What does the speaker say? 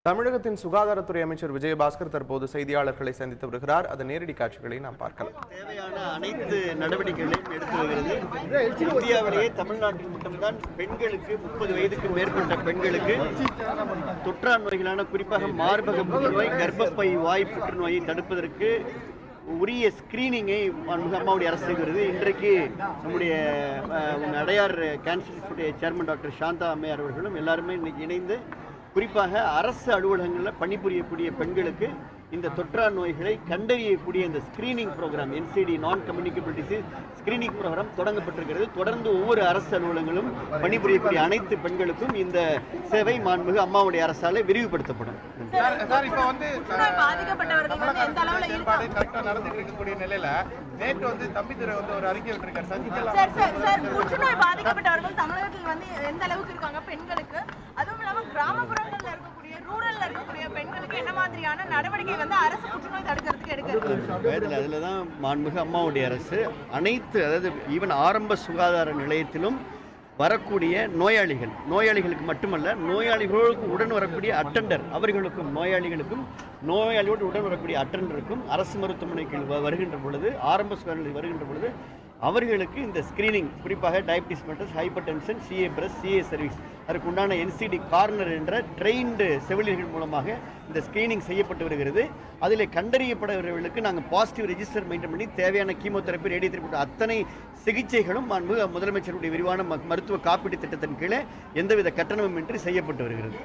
தமிழகத்தின் சுகாதாரத்துறை அமைச்சர் விஜயபாஸ்கர் தற்போது செய்தியாளர்களை சந்தித்து வருகிறார். அதன் நேரடி காட்சிகளை நாம் பார்க்கலாம். தேவையான அனைத்து நடவடிக்கைகளையும் எடுத்து வருகிறது. இந்தியாவிலேயே தமிழ்நாட்டில் மட்டும்தான் பெண்களுக்கு 30 வயதுக்கு மேற்பட்ட பெண்களுக்கு தொற்றா நோய்களான குறிப்பாக மார்பக புற்றுநோய், கர்ப்பப்பை வாய் புற்றுநோயை தடுப்பதற்கு உரிய ஸ்கிரீனிங்கை அம்மாவுடைய அரசு செய்கிறது. இன்றைக்கு நம்முடைய Adyar cancer institute chairman doctor Shanta அம்மையார் அவர்களும் எல்லாருமே இணைந்து குறிப்பாக அரசு அலுவலகங்களில் பணிபுரியக்கூடிய பெண்களுக்கு இந்த தொற்றா நோய்களை கண்டறியக்கூடிய இந்த screening program NCD non communicable disease screening program தொடங்கப்பட்டிருக்கிறது. தொடர்ந்து ஒவ்வொரு அரசு அலுவலகங்களும் பணிபுரியக்கூடிய அனைத்து பெண்களுக்கும் இந்த சேவை மாண்புமிகு அம்மாவுடைய அரசால் விரிவுபடுத்தப்படும். நடந்துக்கூடிய நிலையில நேற்று தம்பிதுரை ஒரு அறிக்கை விட்டிருக்காரு. புற்றுநோய் பாதிக்கப்பட்டவர்கள் தமிழகத்தில் எந்த அளவுக்கு இருக்காங்க பெண்களுக்கு, அதுவும் இல்லாம கிராமப்புறங்கள்ல இருக்கக்கூடிய ரூரல்ல இருக்கக்கூடிய பெண்களுக்கு என்ன மாதிரியான நடவடிக்கை அரசு புற்றுநோய் தடுக்கிறதுக்கு எடுக்கிறது? அதுலதான் மாண்புமிகு அம்மாவுடைய அரசு அனைத்து, அதாவது ஈவன் ஆரம்ப சுகாதார நிலையத்திலும் வரக்கூடிய நோயாளிகளுக்கு மட்டுமல்ல, நோயாளிகளுக்கு உடன் வரக்கூடிய அட்டெண்டர் அவர்களுக்கும் நோயாளியோடு உடன் வரக்கூடிய அட்டெண்டருக்கும் அரசு மருத்துவமனைக்கு வருகின்ற பொழுது, ஆரம்ப சுகாதார வருகின்ற பொழுது அவர்களுக்கு இந்த ஸ்கிரீனிங், குறிப்பாக diabetes mellitus, hyper tension, CA press, CA service, அதற்கு உண்டான NCD கார்னர் என்ற ட்ரெயின்டு செவிலியர்கள் மூலமாக இந்த ஸ்கிரீனிங் செய்யப்பட்டு வருகிறது. அதில் கண்டறியப்படவர்களுக்கு நாங்கள் பாசிட்டிவ் ரெஜிஸ்டர் மெயின்டைன் பண்ணி தேவையான கீமோதெரப்பி, ரேடியோதெரப்பி அத்தனை சிகிச்சைகளும் முதலமைச்சருடைய விரிவான மருத்துவ காப்பீட்டு திட்டத்தின் கீழே எந்தவித கட்டணமும் இன்றி செய்யப்பட்டு வருகிறது.